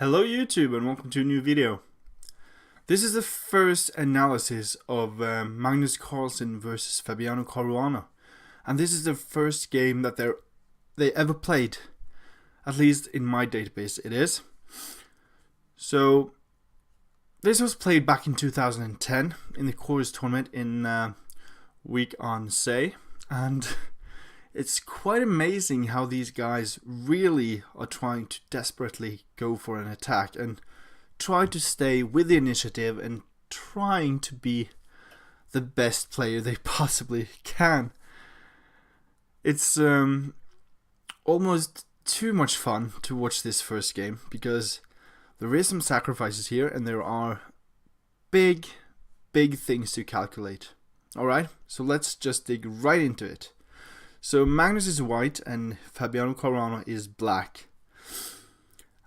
Hello YouTube and welcome to a new video. This is the first analysis of Magnus Carlsen versus Fabiano Caruana, and this is the first game that they ever played, at least in my database it is. So this was played back in 2010 in the chorus tournament in week on Say, and it's quite amazing how these guys really are trying to desperately go for an attack and try to stay with the initiative and trying to be the best player they possibly can. It's almost too much fun to watch this first game because there is some sacrifices here and there are big things to calculate. Alright, so let's just dig right into it. So Magnus is white and Fabiano Caruana is black.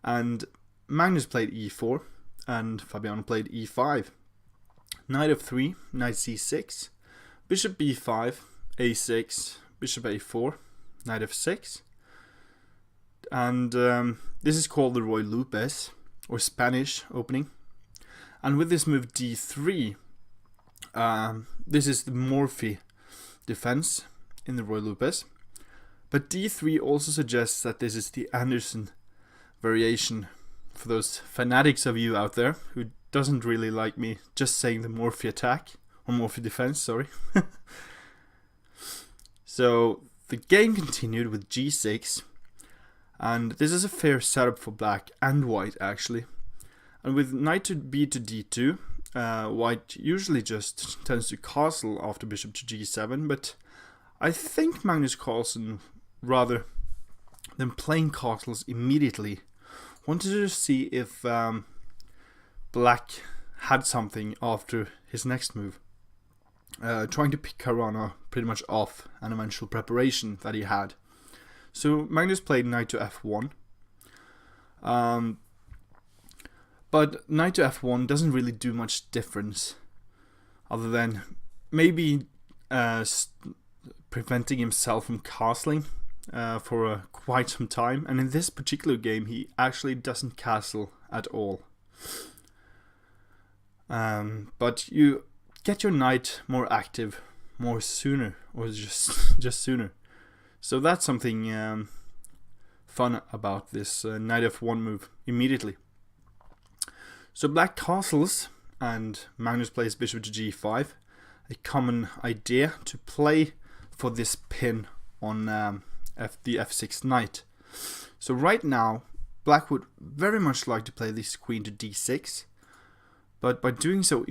And Magnus played e4 and Fabiano played e5. Knight f3, knight c6, bishop b5, a6, bishop a4, knight f6. And this is called the Roy Lopez or Spanish opening. And with this move d3, this is the Morphy defense in the Roy Lopez, but d3 also suggests that this is the Anderson variation for those fanatics of you out there who doesn't really like me just saying the Morphy attack or Morphy defense, sorry. So the game continued with g6, and this is a fair setup for black and white actually. And with knight to b to d2, white usually just tends to castle after bishop to g7, but I think Magnus Carlsen, rather than playing castles immediately, wanted to see if black had something after his next move, trying to pick Caruana pretty much off an eventual preparation that he had. So Magnus played knight to f1, but knight to f1 doesn't really do much difference other than maybe preventing himself from castling for quite some time, and in this particular game he actually doesn't castle at all. But you get your knight more active more sooner, or just sooner. So that's something fun about this knight f1 move immediately. So black castles and Magnus plays bishop to g5, a common idea to play for this pin on the f6 knight. So right now black would very much like to play this queen to d6, but by doing so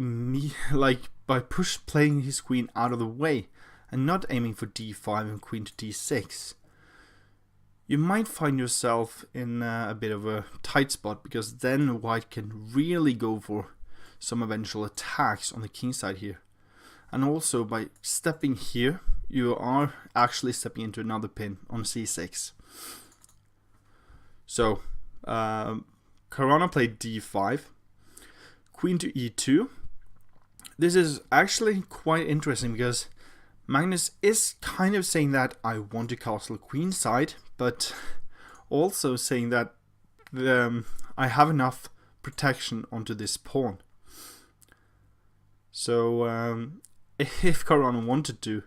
playing his queen out of the way and not aiming for d5 and queen to d6, you might find yourself in a bit of a tight spot, because then white can really go for some eventual attacks on the king side here. And also by stepping here, you are actually stepping into another pin on c6. So Caruana played d5, queen to e2. This is actually quite interesting because Magnus is kind of saying that I want to castle queen side, but also saying that I have enough protection onto this pawn. So if Caruana wanted to,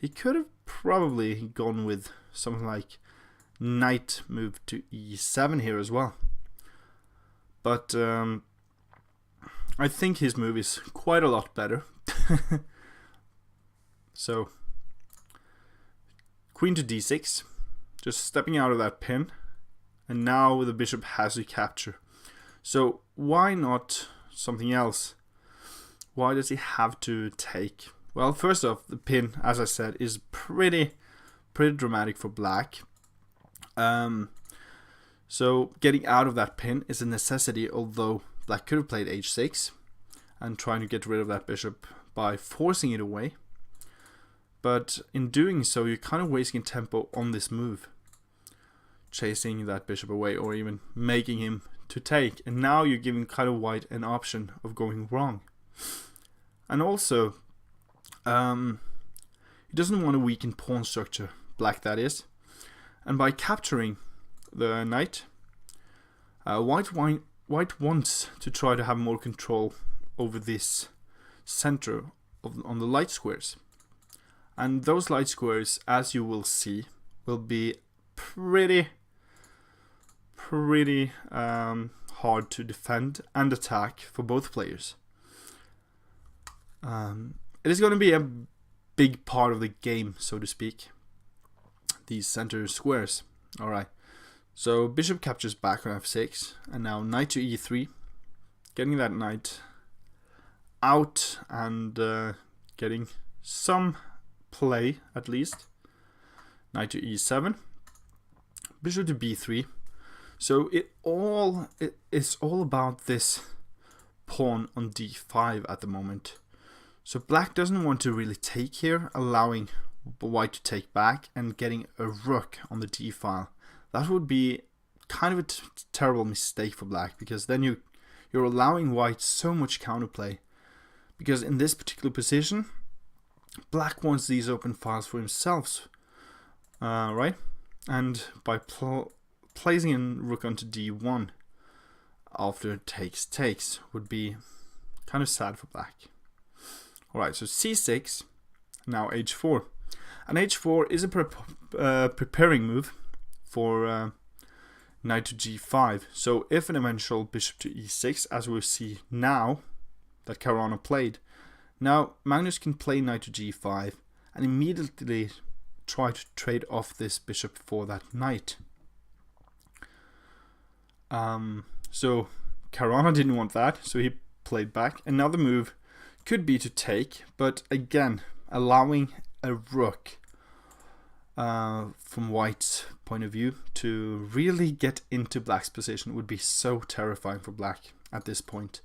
he could have probably gone with something like knight move to e7 here as well. But I think his move is quite a lot better. So queen to d6, just stepping out of that pin, and now the bishop has to capture. So why not something else? Why does he have to take? Well, first off, the pin, as I said, is pretty dramatic for black. So getting out of that pin is a necessity, although black could have played h6 and trying to get rid of that bishop by forcing it away. But in doing so, you're kind of wasting tempo on this move, chasing that bishop away or even making him to take. And now you're giving kind of white an option of going wrong. And also, he doesn't want to weaken pawn structure, black that is. And by capturing the knight, white white wants to try to have more control over this center on the light squares. And those light squares, as you will see, will be pretty hard to defend and attack for both players. It is going to be a big part of the game, so to speak, these center squares. Alright, so bishop captures back on f6, and now knight to e3, getting that knight out and getting some play at least. Knight to e7, bishop to b3. So it is all about this pawn on d5 at the moment. So black doesn't want to really take here, allowing white to take back and getting a rook on the d file. That would be kind of a terrible mistake for black, because then you're allowing white so much counterplay. Because in this particular position, black wants these open files for himself, right? And by placing in rook onto d1 after takes would be kind of sad for black. Alright, so c6, now h4. And h4 is a preparing move for knight to g5. So if an eventual bishop to e6, as we'll see now that Caruana played, now Magnus can play knight to g5 and immediately try to trade off this bishop for that knight. So Caruana didn't want that, so he played back. Another move could be to take, but again, allowing a rook from white's point of view to really get into black's position would be so terrifying for black at this point.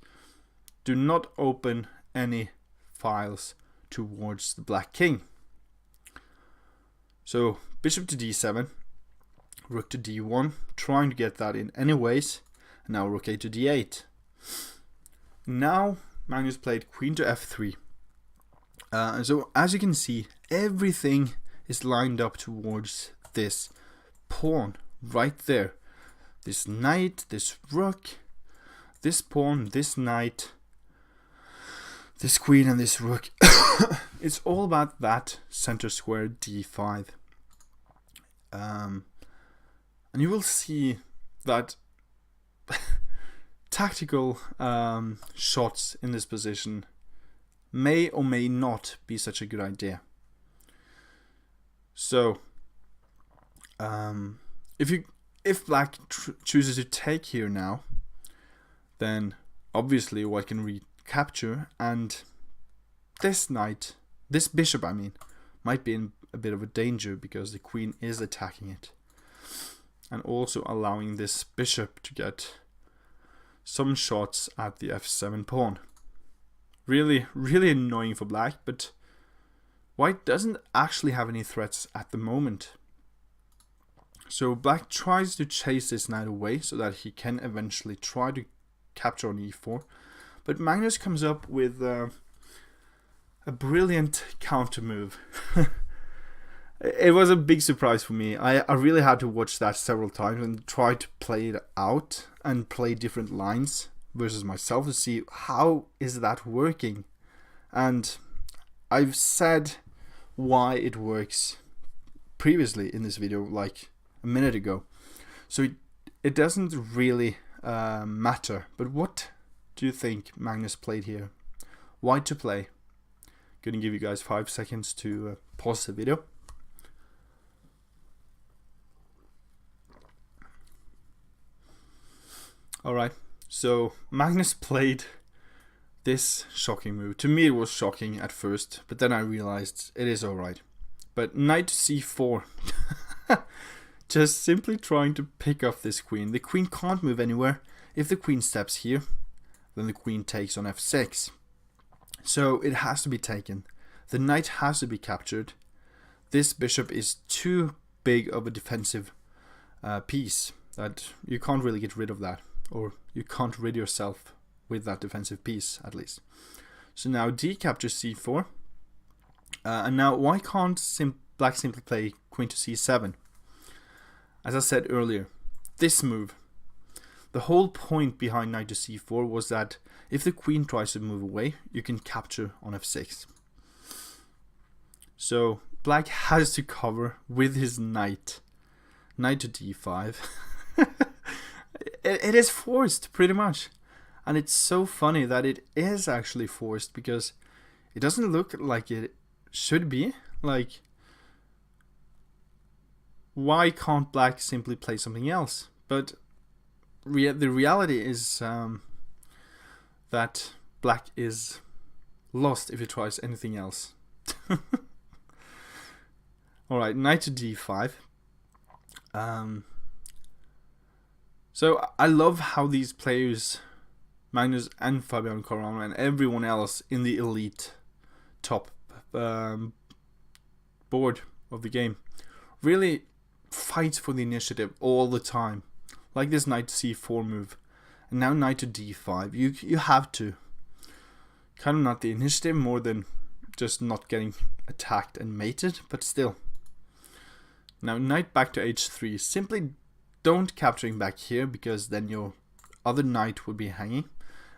Do not open any files towards the black king. So bishop to d7, rook to d1, trying to get that in anyways. And now rook a to d8. Now Magnus played queen to f3. So as you can see, everything is lined up towards this pawn right there. This knight, this rook, this pawn, this knight, this queen and this rook. It's all about that center square d5. And you will see that tactical shots in this position may or may not be such a good idea. So if black chooses to take here now, then obviously white can recapture, and this knight, this bishop I mean, might be in a bit of a danger because the queen is attacking it, and also allowing this bishop to get some shots at the f7 pawn. Really annoying for black, but white doesn't actually have any threats at the moment. So black tries to chase this knight away so that he can eventually try to capture on e4. But Magnus comes up with a brilliant counter move. It was a big surprise for me. I really had to watch that several times and try to play it out and play different lines versus myself to see how is that working. And I've said why it works previously in this video, like a minute ago. So it doesn't really matter. But what do you think Magnus played here? Why to play? Gonna give you guys 5 seconds to pause the video. Alright, so Magnus played this shocking move. To me it was shocking at first, but then I realized it is alright. But knight to c4. Just simply trying to pick off this queen. The queen can't move anywhere. If the queen steps here, then the queen takes on f6. So it has to be taken. The knight has to be captured. This bishop is too big of a defensive piece that you can't really get rid of that. Or you can't rid yourself with that defensive piece, at least. So now d captures c4. And now why can't black simply play queen to c7? As I said earlier, this move the whole point behind knight to c4 was that if the queen tries to move away, you can capture on f6. So black has to cover with his knight. Knight to d5. It is forced, pretty much. And it's so funny that it is actually forced, because it doesn't look like it should be. Like, why can't black simply play something else? But the reality is that black is lost if he tries anything else. Alright, knight to d5. So I love how these players, Magnus and Fabian Caruana and everyone else in the elite top board of the game, really fights for the initiative all the time. Like this knight to c4 move, and now knight to d5. You have to kind of not the initiative more than just not getting attacked and mated, but still. Now knight back to h3. Simply don't capturing back here, because then your other knight would be hanging,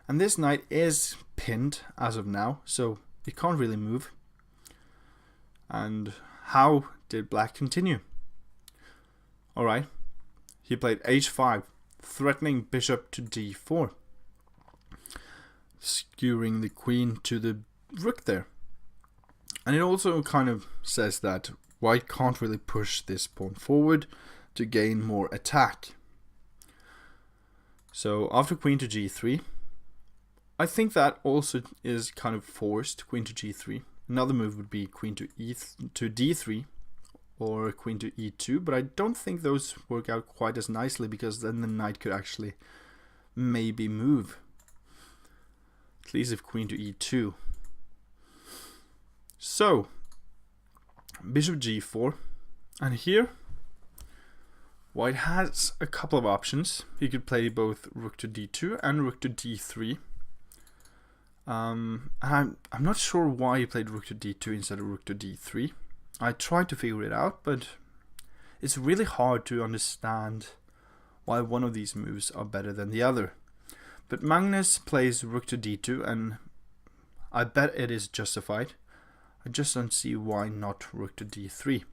and this knight is pinned as of now, so it can't really move. And how did black continue? Alright, he played h5, threatening bishop to d4, skewering the queen to the rook there. And it also kind of says that white can't really push this pawn forward to gain more attack. So after queen to g3, I think that also is kind of forced, queen to g3. Another move would be queen to d3 or queen to e2, but I don't think those work out quite as nicely, because then the knight could actually maybe move. At least if queen to e2. So bishop g4, and here white has a couple of options. He could play both rook to d2 and rook to d3. I'm not sure why he played rook to d2 instead of rook to d3. I tried to figure it out, but it's really hard to understand why one of these moves are better than the other. But Magnus plays rook to d2, and I bet it is justified. I just don't see why not rook to d3.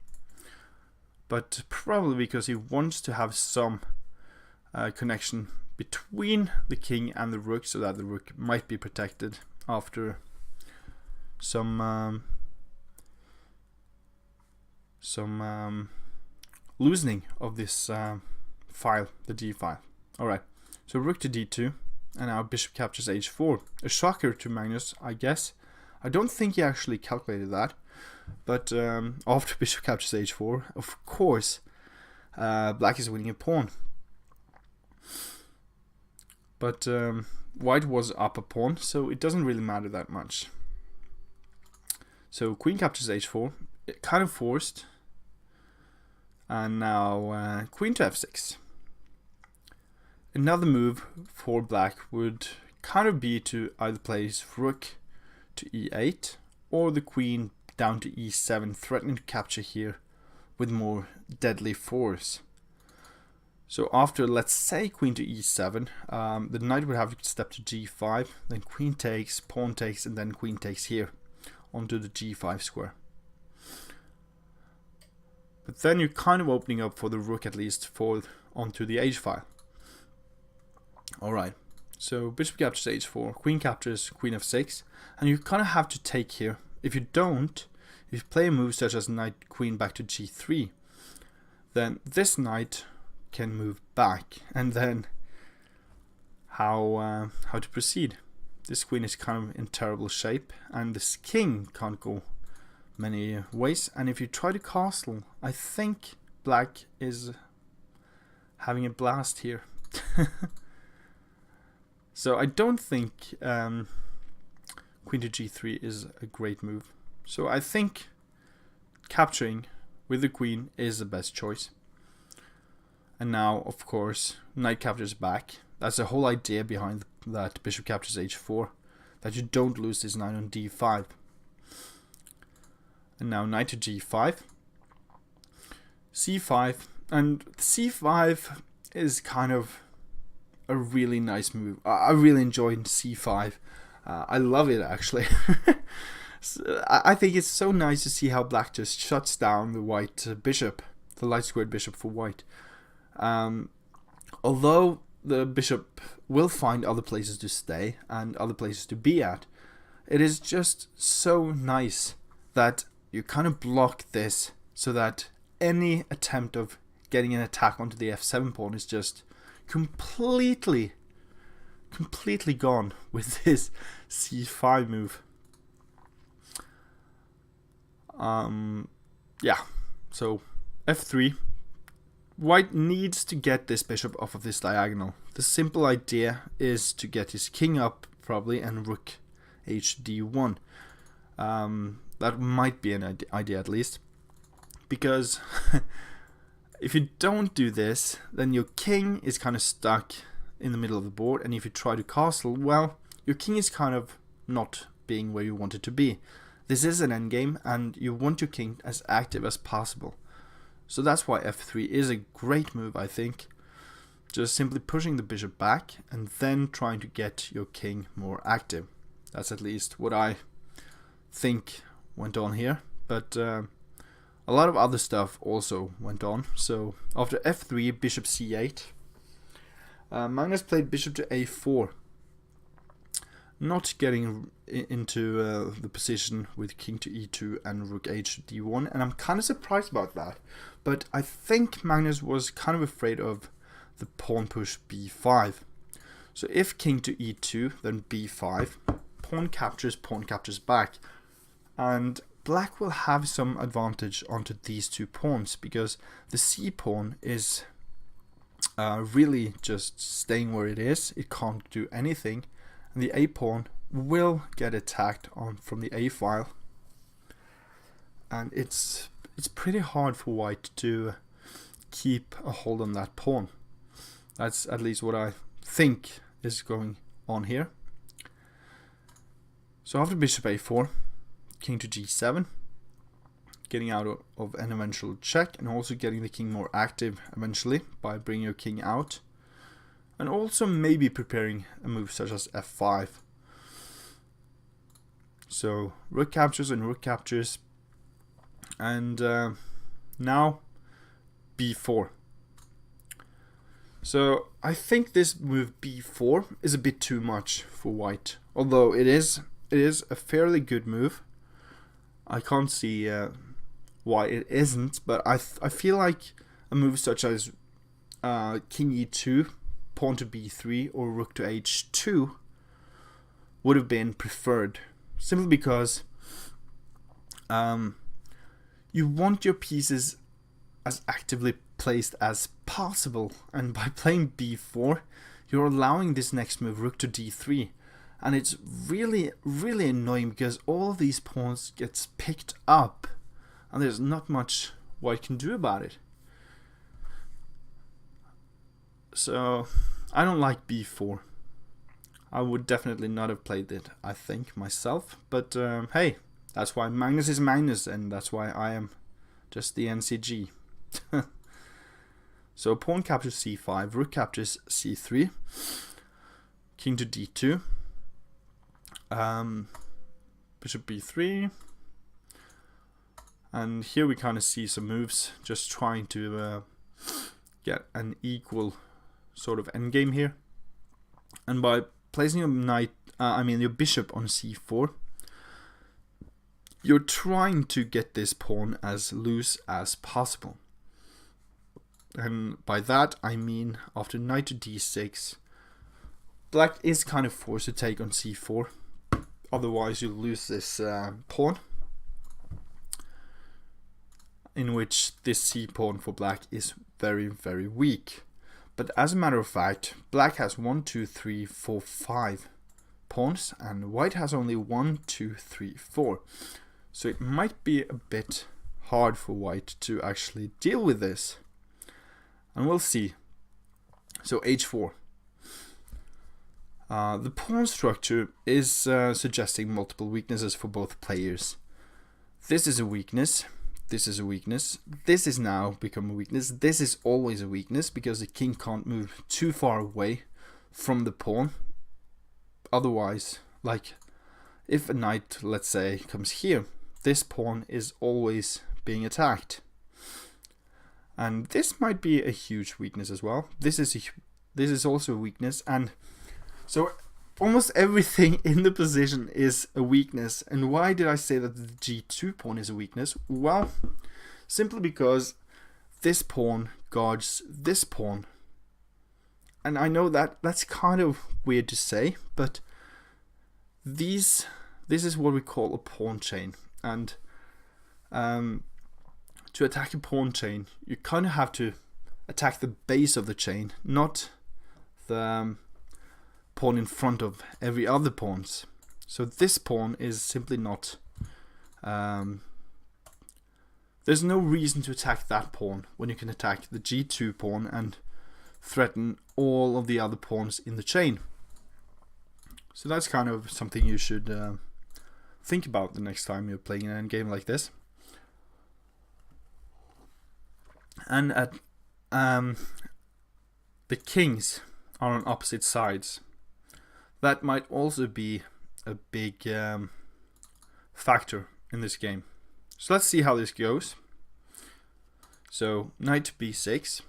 But probably because he wants to have some connection between the king and the rook, so that the rook might be protected after some loosening of this file, the d file. Alright, so rook to d2, and now bishop captures h4. A shocker to Magnus, I guess. I don't think he actually calculated that, but after bishop captures h4, of course, black is winning a pawn. But white was up a pawn, so it doesn't really matter that much. So queen captures h4, kind of forced. And now queen to f6. Another move for black would kind of be to either place rook to e8 or the queen down to e7, threatening to capture here with more deadly force. So after, let's say, queen to e7, the knight would have to step to g5, then queen takes, pawn takes, and then queen takes here onto the g5 square. But then you're kind of opening up for the rook, at least, for onto the h file. Alright, so bishop captures h4, queen captures queen f6, and you kind of have to take here. If you don't, if you play a move such as knight queen back to g3, then this knight can move back, and then how to proceed. This queen is kind of in terrible shape, and this king can't go many ways, and if you try to castle, I think black is having a blast here. So I don't think queen to g3 is a great move. So I think capturing with the queen is the best choice. And now, of course, knight captures back. That's the whole idea behind that bishop captures h4, that you don't lose this knight on d5. And now knight to g5, c5, and c5 is kind of a really nice move. I really enjoyed c5. I love it actually. I think it's so nice to see how black just shuts down the white bishop, the light squared bishop for white. Although the bishop will find other places to stay and other places to be at, it is just so nice that you kind of block this so that any attempt of getting an attack onto the f7 pawn is just completely gone with this c5 move. Yeah, so f3. White needs to get this bishop off of this diagonal. The simple idea is to get his king up probably and rook hd1. That might be an idea at least, because if you don't do this, then your king is kind of stuck in the middle of the board, and if you try to castle, well, your king is kind of not being where you want it to be. This is an endgame, and you want your king as active as possible. So that's why f3 is a great move, I think. Just simply pushing the bishop back and then trying to get your king more active. That's at least what I think went on here. But a lot of other stuff also went on. So after f3, bishop c8. Magnus played bishop to a4. Not getting into the position with king to e2 and rook hd1, and I'm kind of surprised about that. But I think Magnus was kind of afraid of the pawn push b5. So if king to e2, then b5, pawn captures back, and black will have some advantage onto these two pawns because the c pawn is really just staying where it is. It can't do anything. And the a pawn will get attacked on from the a file, and it's pretty hard for white to keep a hold on that pawn. That's at least what I think is going on here. So after bishop a4, king to g7, getting out of an eventual check, and also getting the king more active eventually by bringing your king out. And also maybe preparing a move such as f5. So rook captures and rook captures. And now b4. So I think this move b4 is a bit too much for white. Although it is a fairly good move. I can't see why it isn't. But I feel like a move such as king e2, pawn to b3, or rook to h2 would have been preferred, simply because you want your pieces as actively placed as possible, and by playing b4 you're allowing this next move, rook to d3, and it's really annoying because all of these pawns gets picked up and there's not much white can do about it. So I don't like b4. I would definitely not have played it, I think, myself. But hey, that's why Magnus is Magnus, and that's why I am just the NCG. So pawn captures c5, rook captures c3, king to d2, bishop b3, and here we kind of see some moves, just trying to get an equal sort of endgame here. And by placing your bishop on c4, you're trying to get this pawn as loose as possible. And by that I mean after knight to d6, black is kind of forced to take on c4, otherwise you lose this pawn, in which this c pawn for black is very weak. But as a matter of fact, black has 1, 2, 3, 4, 5 pawns, and white has only 1, 2, 3, 4. So it might be a bit hard for white to actually deal with this. And we'll see. So h4. The pawn structure is suggesting multiple weaknesses for both players. This is a weakness. This is a weakness. This is now become a weakness. This is always a weakness because the king can't move too far away from the pawn. Otherwise, like if a knight, let's say, comes here, this pawn is always being attacked. And this might be a huge weakness as well. This is also a weakness, and so almost everything in the position is a weakness. And why did I say that the g2 pawn is a weakness? Well, simply because this pawn guards this pawn. And I know that that's kind of weird to say, but this is what we call a pawn chain. And to attack a pawn chain, you kind of have to attack the base of the chain, not the pawn in front of every other pawns. So this pawn is simply not... there's no reason to attack that pawn when you can attack the g2 pawn and threaten all of the other pawns in the chain. So that's kind of something you should think about the next time you're playing an endgame like this. And at the kings are on opposite sides. That might also be a big factor in this game. So let's see how this goes. So knight to b6,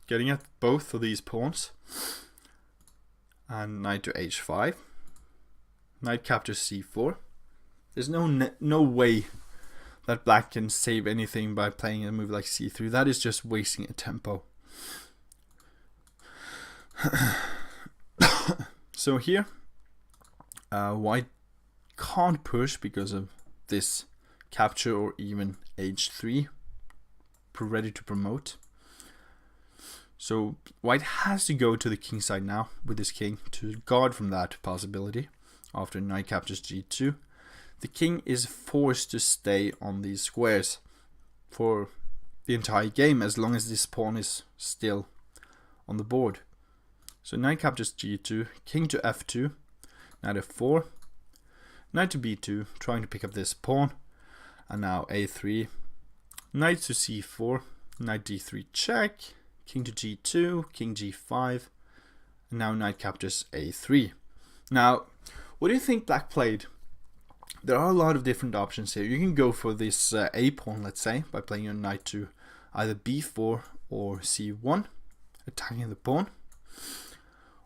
getting at both of these pawns, and knight to h5. Knight captures c4. There's no way that black can save anything by playing a move like c3. That is just wasting a tempo. So here, white can't push because of this capture or even h3, ready to promote. So white has to go to the king side now with his king to guard from that possibility. After knight captures g2, the king is forced to stay on these squares for the entire game as long as this pawn is still on the board. So knight captures g2, king to f2, knight f4, knight to b2, trying to pick up this pawn, and now a3, knight to c4, knight d3 check, king to g2, king g5, and now knight captures a3. Now, what do you think black played? There are a lot of different options here. You can go for this a pawn, let's say, by playing your knight to either b4 or c1, attacking the pawn.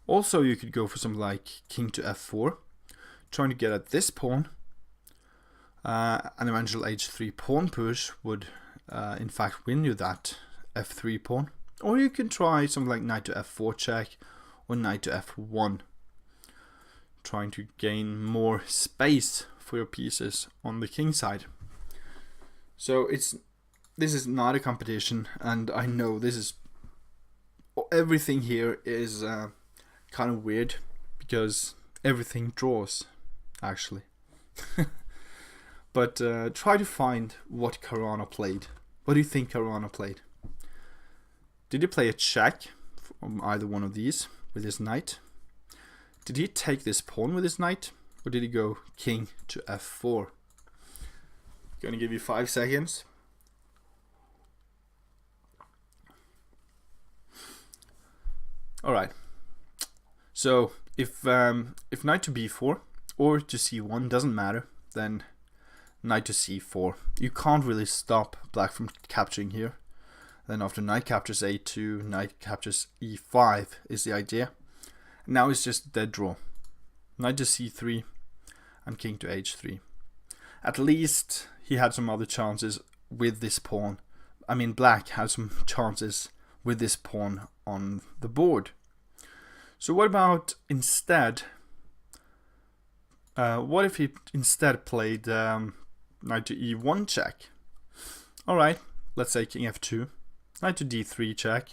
Also, you could go for something like king to f4, trying to get at this pawn. An eventual h3 pawn push would in fact win you that f3 pawn. Or you can try something like knight to f4 check or knight to f1, trying to gain more space for your pieces on the king side. So this is not a competition, and I know everything here is kind of weird because everything draws actually. But try to find what Caruana played. What do you think Caruana played? Did he play a check from either one of these with his knight? Did he take this pawn with his knight? Or did he go king to f4? Gonna give you 5 seconds. Alright. So if knight to b4 or to c1 doesn't matter, then knight to c4. You can't really stop black from capturing here. Then after knight captures a2, knight captures e5 is the idea. Now it's just dead draw. Knight to c3 and king to h3. At least he had some other chances with this pawn. I mean, black had some chances with this pawn on the board. So what about instead? What if he instead played knight to e1 check? Alright, let's say king f2, knight to d3 check,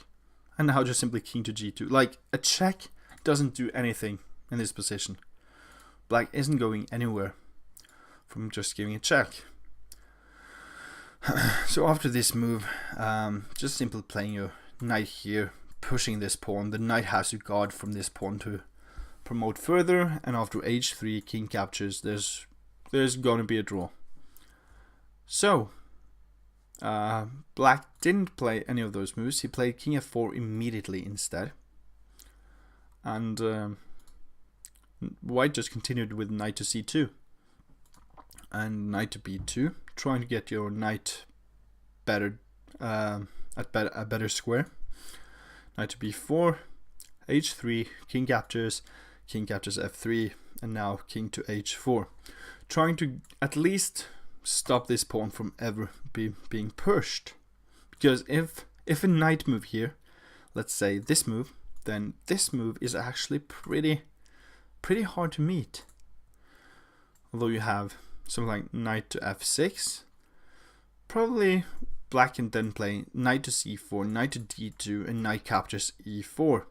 and now just simply king to g2. Like, a check doesn't do anything in this position. Black isn't going anywhere from just giving a check. So after this move, just simply playing your knight here, pushing this pawn. The knight has to guard from this pawn to promote further, and after h3 king captures, there's gonna be a draw. So black didn't play any of those moves. He played king f4 immediately instead. And white just continued with knight to c2 and knight to b2, trying to get your knight better a better square. Knight to b4, h3, king captures f3, and now king to h4, trying to at least stop this pawn from ever being pushed. Because if a knight move here, let's say this move, then this move is actually pretty hard to meet. Although you have something like knight to f6, probably black can then play knight to c4, knight to d2, and knight captures e4.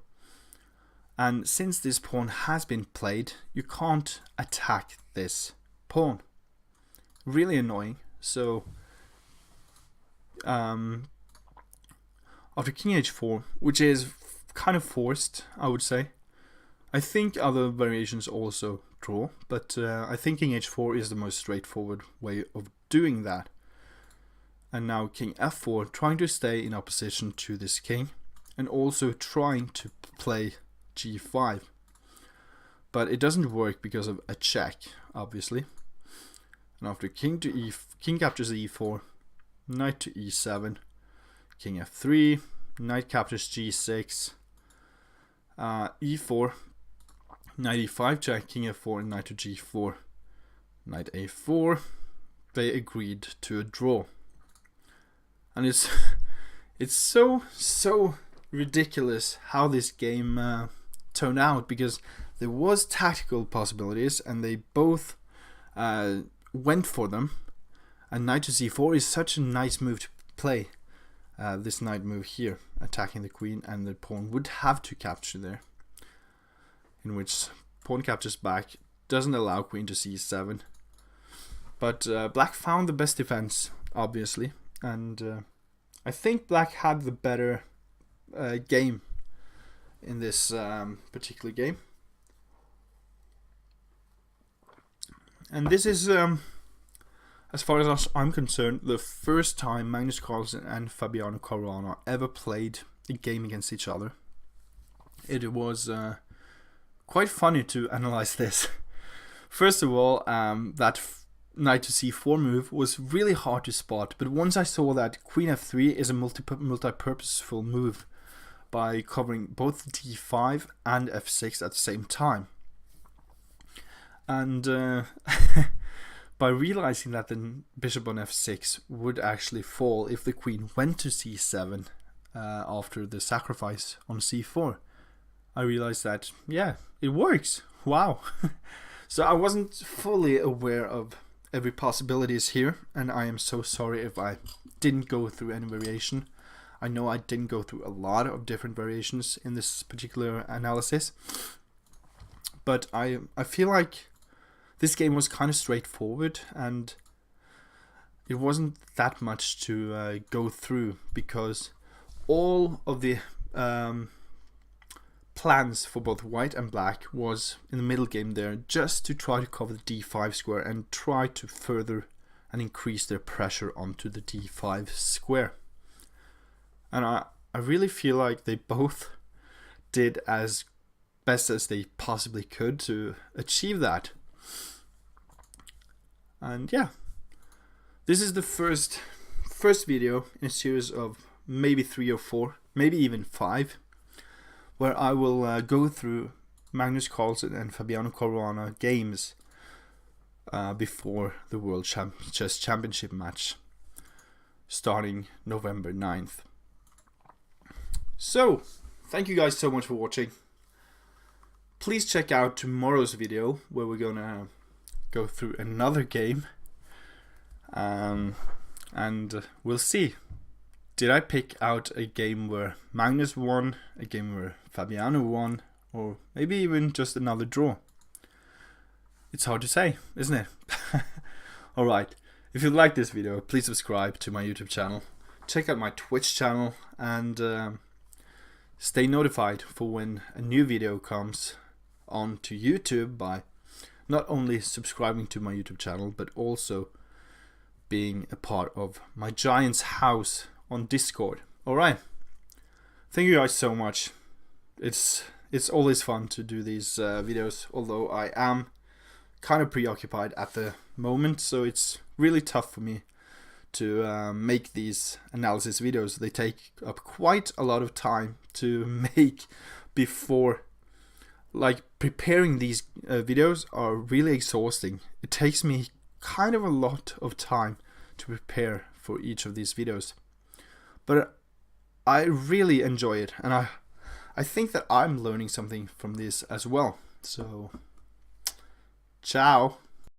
And since this pawn has been played, you can't attack this pawn. Really annoying. So after king h4, which is kind of forced, I would say. I think other variations also draw, but I think king h4 is the most straightforward way of doing that. And now king f4, trying to stay in opposition to this king, and also trying to play g5. But it doesn't work because of a check, obviously. And after king captures e4, knight to e7, king f3, knight captures g6, e4, knight e5 check, king f4, and knight to g4, knight a4. They agreed to a draw. And it's so ridiculous how this game turned out, because there was tactical possibilities and they both went for them. And knight to c4 is such a nice move to play. This knight move here, attacking the queen, and the pawn would have to capture there. In which pawn captures back, doesn't allow queen to c7. But black found the best defense, obviously. And I think black had the better game in this particular game. And this is, as far as I'm concerned, the first time Magnus Carlsen and Fabiano Caruana ever played a game against each other. It was quite funny to analyze this. First of all, that knight to c4 move was really hard to spot, but once I saw that queen f3 is a multi-purposeful move by covering both d5 and f6 at the same time. And by realizing that the bishop on f6 would actually fall if the queen went to c7 after the sacrifice on c4, I realized that, yeah, it works. Wow. So I wasn't fully aware of every possibilities here, and I am so sorry if I didn't go through any variation. I know I didn't go through a lot of different variations in this particular analysis, but I feel like this game was kind of straightforward, and it wasn't that much to go through, because all of the plans for both white and black was in the middle game there, just to try to cover the d5 square and try to further and increase their pressure onto the d5 square. And I really feel like they both did as best as they possibly could to achieve that. And yeah, this is the first video in a series of maybe 3 or 4, maybe even 5, where I will go through Magnus Carlsen and Fabiano Caruana games before the World Chess Championship match starting November 9th. So, thank you guys so much for watching. Please check out tomorrow's video where we're gonna go through another game, and we'll see. Did I pick out a game where Magnus won, a game where Fabiano won, or maybe even just another draw? It's hard to say, isn't it? Alright, if you like this video, please subscribe to my YouTube channel, check out my Twitch channel, and stay notified for when a new video comes onto YouTube by not only subscribing to my YouTube channel, but also being a part of my Giants house on Discord. Alright, thank you guys so much. It's it's always fun to do these videos, although I am kind of preoccupied at the moment, so it's really tough for me to make these analysis videos. They take up quite a lot of time to make before, like preparing these videos are really exhausting. It takes me kind of a lot of time to prepare for each of these videos, but I really enjoy it, and I think that I'm learning something from this as well. So, ciao.